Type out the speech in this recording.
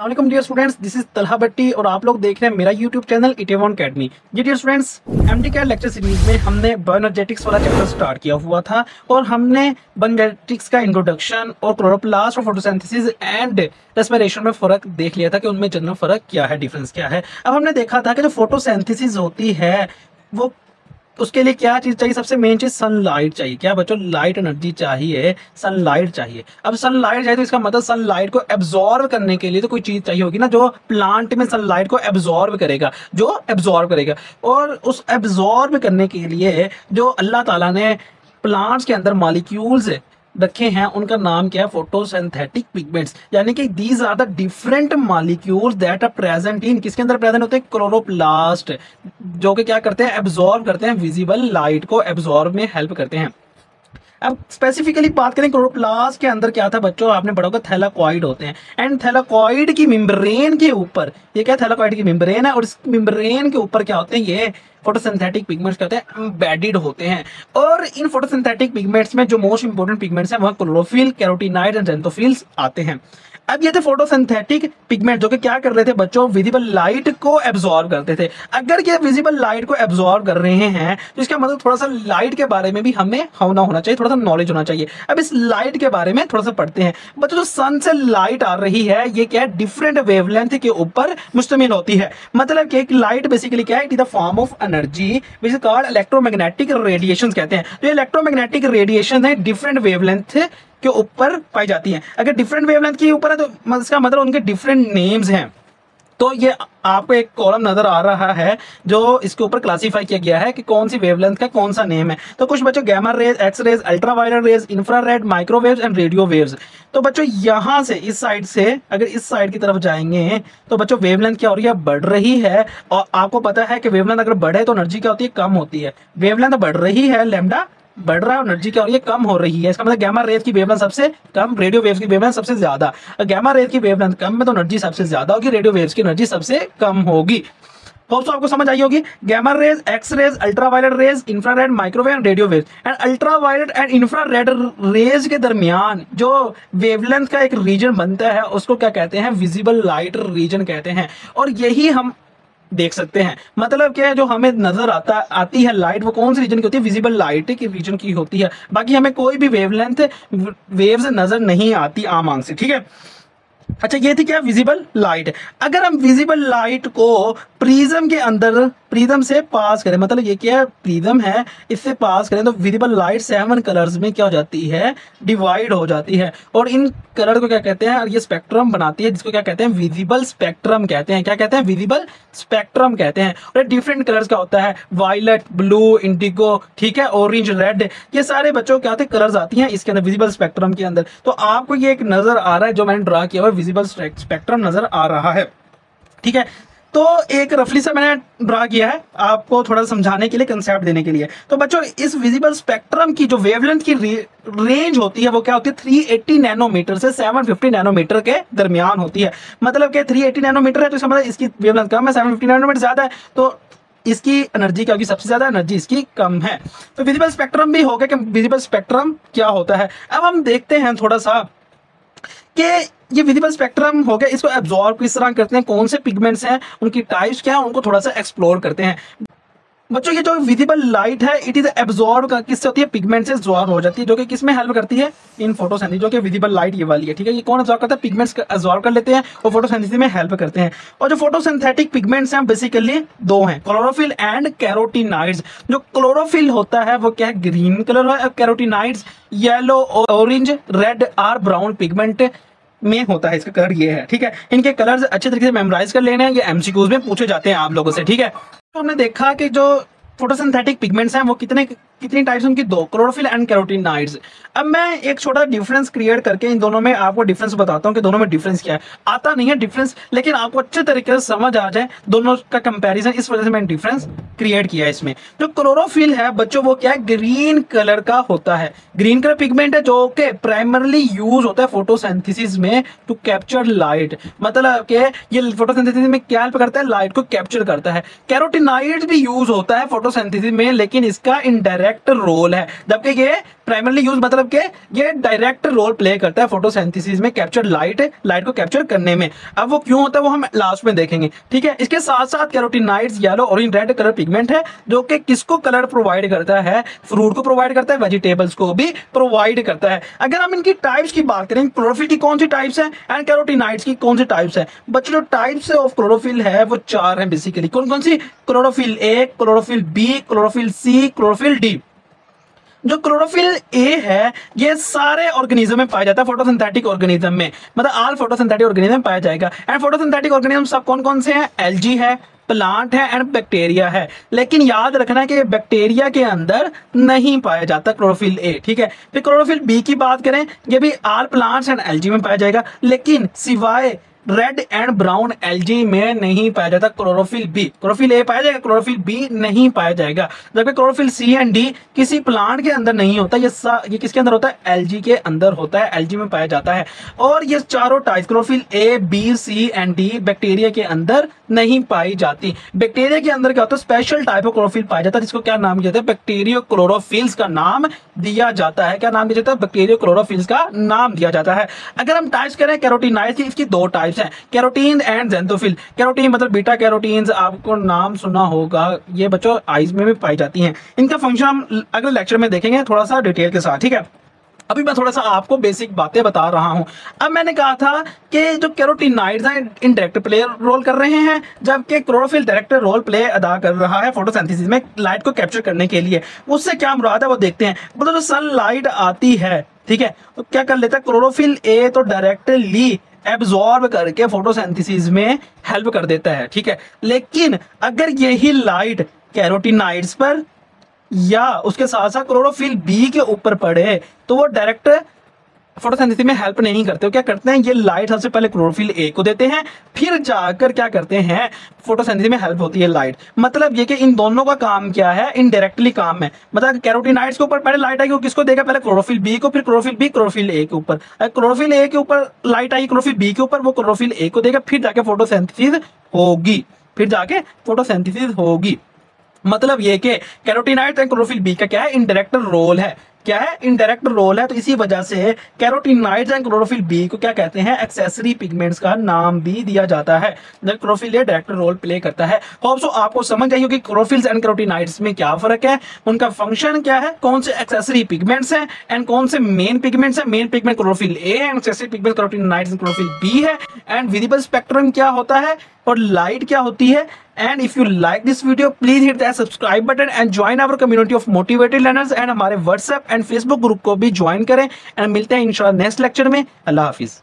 अस्सलाम dear students, this is Talha Bhatti और आप लोग देख रहे हैं मेरा यूट्यूब चैनल इटेवन अकेडमी। जी dear students, MDCAT lecture series में हमने बायोएनर्जेटिक्स वाला चैप्टर स्टार्ट किया हुआ था और हमने बायोएनर्जेटिक्स का इंट्रोडक्शन और क्लोरोप्लास्ट और फोटोसिंथेसिस एंड रेस्पिरेशन में फ़र्क देख लिया था कि उनमें जनरल फ़र्क क्या है, डिफरेंस क्या है। अब हमने देखा था कि जो फोटोसिंथेसिस होती है वो उसके लिए क्या चीज़ चाहिए, सबसे मेन चीज़ सनलाइट चाहिए। क्या बच्चों, लाइट एनर्जी चाहिए, सनलाइट चाहिए। अब सनलाइट चाहिए तो इसका मतलब सनलाइट को एब्जॉर्ब करने के लिए तो कोई चीज़ चाहिए होगी ना, जो प्लांट में सनलाइट को एब्जॉर्ब करेगा, और उस एब्जॉर्ब करने के लिए जो अल्लाह ताला ने प्लांट्स के अंदर मॉलिक्यूल्स रखे हैं उनका नाम क्या है, फोटोसिंथेटिक पिगमेंट्स। यानी कि these are the different molecules that are present in, किसके अंदर प्रेजेंट होते हैं, क्लोरोप्लास्ट, जो कि क्या करते हैं, एब्जॉर्ब करते हैं, विजिबल लाइट को एब्जॉर्ब में हेल्प करते हैं। अब स्पेसिफिकली बात करें क्लोरोप्लास्ट के अंदर क्या था बच्चों, आपने पढ़ा होगा थैलाकॉइड होते हैं। एंड थैलाकॉइड की मेम्ब्रेन के ऊपर, ये क्या थैलाकॉइड की मेम्ब्रेन है और इस मेम्ब्रेन के ऊपर क्या होते हैं, ये फोटोसिंथेटिक पिगमेंट्स क्या होते हैं, एम्बेडेड होते हैं। और इन फोटोसिंथेटिक पिगमेंट्स में जो मोस्ट इंपोर्टेंट पिगमेंट्स हैं वह क्लोरोफिल, कैरोटीनाइड एंड ज़ैंथोफिल्स आते हैं। अब ये थे फोटोसिंथेटिक पिगमेंट जो कि क्या कर रहे थे बच्चों, विजिबल लाइट को एब्जॉर्ब करते थे। अगर ये विजिबल लाइट को एब्जॉर्ब कर रहे हैं तो इसका मतलब थोड़ा सा लाइट के बारे में भी हमें होना चाहिए, थोड़ा सा नॉलेज होना चाहिए। अब इस लाइट के बारे में थोड़ा सा पढ़ते हैं बच्चों। जो सन से लाइट आ रही है ये क्या है, डिफरेंट वेवलेंथ के ऊपर मुश्तमिल होती है। मतलब कि लाइट बेसिकली क्या है, it is the form of energy which is called electromagnetic radiation कहते हैं। तो ये इलेक्ट्रोमैग्नेटिक रेडिएशन है, डिफरेंट वेवलेंथ के ऊपर पाई जाती हैं। अगर डिफरेंट वेवलेंथ के ऊपर है तो इसका मतलब उनके डिफरेंट नेम्स हैं। तो ये आपको एक कॉलम नजर आ रहा है जो इसके ऊपर क्लासिफाई किया गया है कि कौन सी वेवलेंथ का कौन सा नेम है। तो कुछ बच्चों gamma rays, X rays, ultraviolet rays, infrared, microwaves and radio waves. तो बच्चों यहां से इस साइड से अगर इस साइड की तरफ जाएंगे तो बच्चों वेवलेंथ क्या हो रही है, बढ़ रही है। और आपको पता है कि वेवलेंथ अगर बढ़े तो एनर्जी क्या होती है, कम होती है। वेवलेंथ बढ़ रही है, लैम्डा बढ़ रहा है, एनर्जी क्या हो रही है, कम हो रही है। इसका मतलब गैमा रेज की वेवलेंथ सबसे कम, रेडियो वेव्स की वेवलेंथ सबसे ज्यादा। गैमा रेज की वेवलेंथ कम में तो एनर्जी सबसे ज्यादा होगी, रेडियो वेव्स की एनर्जी सबसे कम होगी। होप आपको समझ आई होगी। Gamma rays, X rays, ultraviolet rays, infrared, microwave and radio wave. And ultraviolet and infrared rays के दरमियान जो वेवलेंथ का एक रीजन बनता है उसको क्या कहते हैं, विजिबल लाइट रीजन कहते हैं। और यही हम देख सकते हैं। मतलब क्या है, जो हमें नजर आती है लाइट वो कौन सी रीजन की होती है, विजिबल लाइट की रीजन की होती है। बाकी हमें कोई भी वेवलेंथ वेव्स नजर नहीं आती आम आंख से, ठीक है। अच्छा, ये थी क्या, विजिबल लाइट। अगर हम विजिबल लाइट को प्रिज्म के अंदर, प्रिज्म से पास करें, मतलब ये क्या है, प्रिज्म है, इससे पास करें तो विजिबल लाइट 7 कलर्स में क्या हो जाती है, डिवाइड हो जाती है। और इन कलर को क्या कहते हैं, ये स्पेक्ट्रम बनाती है जिसको क्या कहते हैं, विजिबल स्पेक्ट्रम कहते हैं। क्या कहते हैं, विजिबल स्पेक्ट्रम कहते हैं। और डिफरेंट कलर्स का होता है, वायलेट, ब्लू, इंडिगो, ठीक है, ऑरेंज, रेड, ये सारे बच्चों क्या होते हैं, कलर्स आती हैं इसके अंदर, विजिबल स्पेक्ट्रम के अंदर। तो आपको ये एक नजर आ रहा है जो मैंने ड्रा किया हुआ, विजिबल स्पेक्ट्रम नजर आ रहा है, ठीक है। तो एक रफली सा मैंने ड्रा किया है आपको थोड़ा समझाने के लिए, कंसेप्ट देने के लिए। तो बच्चों इस विजिबल स्पेक्ट्रम की जो वेवलेंथ की रेंज होती है वो क्या होती है, 380 नैनोमीटर से 750 नैनोमीटर के दरमियान होती है। मतलब कि 380 नैनोमीटर है तो इसका मतलब इसकी वेवलेंथ कम है, 750 नैनोमीटर ज्यादा है तो इसकी एनर्जी क्या होगी, सबसे ज्यादा एनर्जी इसकी कम है। तो विजिबल स्पेक्ट्रम भी हो गया कि विजिबल स्पेक्ट्रम क्या होता है। अब हम देखते हैं थोड़ा सा कि ये विजिबल स्पेक्ट्रम हो गया, इसको एब्जॉर्ब किस तरह करते हैं, कौन से पिगमेंट्स हैं, उनकी टाइप्स क्या है, उनको थोड़ा सा एक्सप्लोर करते हैं। बच्चों ये जो विजिबल लाइट है इट इज एब्जॉर्ब किससे होती है, पिगमेंट से एब्जॉर्ब हो जाती है, जो कि किस में हेल्प करती है, इन फोटोसिंथेसिस। जो कि विजिबल लाइट ये वाली है, ठीक है, ये कौन एब्जॉर्ब करता है, पिगमेंट्स एब्जॉर्ब कर लेते हैं और फोटोसिंथेसिस में हेल्प करते हैं। और जो फोटोसिंथेटिक पिगमेंट्स हैं बेसिकली दो हैं, क्लोरोफिल एंड कैरोटीनाइड्स। जो क्लोरोफिल होता है वो क्या है, ग्रीन कलर है, कैरोटीनाइड्स येलो, ऑरेंज, रेड और ब्राउन पिगमेंट में होता है, इसका कलर ये है, ठीक है। इनके कलर्स अच्छे तरीके से मेमोराइज कर लेने हैं, ये एमसीक्यूज में पूछे जाते हैं आप लोगों से, ठीक है। तो हमने देखा कि जो फोटोसिंथेटिक पिगमेंट्स हैं वो कितनी टाइप्स, उनकी दो, क्लोरोफिल एंड कैरोटीनाइड्स। अब मैं एक छोटा डिफरेंस क्रिएट करके इन दोनों में आपको डिफरेंस बताता हूँ कि दोनों में डिफरेंस क्या है। आता नहीं है डिफरेंस, लेकिन आपको अच्छे तरीके से समझ आ जाए दोनों का कंपैरिजन, इस वजह से मैंने डिफरेंस क्रिएट किया है इसमें। जो क्लोरोफिल है बच्चों वो क्या है, ग्रीन कलर का होता है। ग्रीन कलर पिगमेंट है जो कि प्राइमरली यूज होता है फोटोसिंथेसिस में टू कैप्चर लाइट। मतलब कि ये फोटोसिंथेसिस में क्या हेल्प करता है, लाइट को कैप्चर करता है। कैरोटीनाइड भी यूज होता है फोटोसिंथेसिस में, लेकिन इसका इनडायरेक्ट इनडायरेक्ट रोल है, जबकि ये प्राइमरली यूज मतलब कि ये डायरेक्ट रोल प्ले करता है फोटोसिंथेसिस में, कैप्चर लाइट को कैप्चर करने में। अब वो क्यों होता है वो हम लास्ट में देखेंगे, ठीक है। इसके साथ साथ carotenoids yellow, orange, red colour pigment है जो कि किसको कलर प्रोवाइड करता है, फ्रूट को प्रोवाइड करता है, वेजिटेबल्स को भी प्रोवाइड करता है। अगर हम इनकी टाइप्स की बात करें, क्लोरोफिल की कौन सी टाइप्स है एंड कैरोटीनॉइड्स की कौन सी टाइप्स है। बच्चों जो टाइप्स ऑफ क्लोरोफिल है वो 4 है बेसिकली। कौन कौन सी? Chlorophyll A, chlorophyll B, chlorophyll C, chlorophyll D. जो क्लोरोफिल ए है ये सारे ऑर्गेनिज्म में पाया जाता है, फोटोसिंथेटिक ऑर्गेनिज्म में, मतलब ऑल फोटोसिंथेटिक ऑर्गेनिज्म में पाया जाएगा। एंड फोटोसिंथेटिक ऑर्गेनिज्म सब कौन कौन से हैं? एल्गी है, प्लांट है एंड बैक्टीरिया है। लेकिन याद रखना है कि बैक्टीरिया के अंदर नहीं पाया जाता क्लोरोफिल ए, ठीक है। फिर क्लोरोफिल बी की बात करें, ये भी ऑल प्लांट्स एंड एल्गी में पाया जाएगा, लेकिन सिवाय रेड एंड ब्राउन एल्गी में नहीं पाया जाता क्लोरोफिल बी। क्लोरोफिल ए पाया जाएगा, क्लोरोफिल बी नहीं पाया जाएगा। जबकि क्लोरोफिल सी एंड डी किसी प्लांट के अंदर नहीं होता, ये किसके अंदर होता है? एल्गी के अंदर होता है, एल्गी में पाया जाता है। और ये चारों type chlorophyll A, B, C and D bacteria के अंदर नहीं पाई जाती। बैक्टीरिया के अंदर क्या होता है? स्पेशल टाइप ऑफ क्लोरोफिल पाया जाता है, जिसको क्या नाम दिया जाता है? बैक्टीरियो क्लोरोफिल्स का नाम दिया जाता है। क्या नाम दिया जाता है? बैक्टीरियो क्लोरोफिल्स का नाम दिया जाता है। अगर हम टाइप्स करें कैरोटीनॉइड्स की, इसकी 2 टाइप्स हैं, कैरोटीन एंड ज़ैंथोफिल। कैरोटीन मतलब बीटा कैरोटीन्स, आपको नाम सुना होगा, ये बच्चों आइज में भी पाई जाती हैं। इनका फंक्शन हम अगले लेक्चर में देखेंगे थोड़ा सा डिटेल के साथ, ठीक है। अभी मैं थोड़ा सा आपको बेसिक बातें बता रहा हूं। अब मैंने कहा था कि जो कैरोटीनॉइड्स हैं इनडायरेक्ट प्ले रोल कर रहे हैं, जबकि क्लोरोफिल डायरेक्ट रोल प्ले अदा कर रहा है फोटोसिंथेसिस में लाइट को कैप्चर करने के लिए। उससे क्या मुराद है वो देखते हैं। मतलब जो सनलाइट आती है, ठीक है, तो क्या कर लेता है क्लोरोफिल ए, तो डायरेक्टली एब्जॉर्ब करके फोटोसिंथेसिस में हेल्प कर देता है, ठीक है। लेकिन अगर यही लाइट कैरोटीनॉइड्स पर या उसके साथ साथ क्लोरोफिल बी के ऊपर पड़े तो वो डायरेक्ट फोटोसिंथेसिस में हेल्प नहीं करते। क्या करते हैं? ये लाइट सबसे पहले क्लोरोफिल ए को देते हैं, फिर जाकर क्या करते हैं? फोटोसिंथेसिस में हेल्प होती है लाइट। मतलब ये कि इन दोनों का काम क्या है? इनडायरेक्टली काम है। मतलब कैरोटीनॉइड्स के ऊपर पहले लाइट आई, किसको देगा? पहले क्लोरोफिल बी को, फिर क्लोरोफिल बी क्लोरोफिल ए के ऊपर। क्लोरोफिल ए के ऊपर लाइट आई क्लोरोफिल बी के ऊपर, वो क्लोरोफिल ए को देगा, फिर जाके फोटोसिंथेसिस होगी। मतलब ये कि कैरोटीनॉइड्स एंड क्लोरोफिल बी का क्या है? इनडायरेक्ट रोल है। क्या है? इनडायरेक्ट रोल है। तो इसी वजह से कैरोटीनॉइड्स एंड क्लोरोफिल बी को क्या कहते हैं? एक्सेसरी पिगमेंट्स का नाम भी दिया जाता है। Chlorophyll A direct role play करता है। होप सो आपको समझ आई होगी क्लोरोफिल्स एंड कैरोटीनॉइड्स में क्या फर्क है, उनका फंक्शन क्या है, कौन से एक्सेसरी पिगमेंट्स हैं एंड कौन से मेन पिगमेंट्स हैं। Main pigment chlorophyll A and accessory pigment carotenoids and chlorophyll B है। एंड विजिबल स्पेक्ट्रम क्या होता है और लाइट क्या होती है। And if you like this video please hit that subscribe button and join our community of motivated learners and हमारे WhatsApp and Facebook group को भी ज्वाइन करें। एंड मिलते हैं इंशाल्लाह नेक्स्ट लेक्चर में। अल्लाह हाफिज।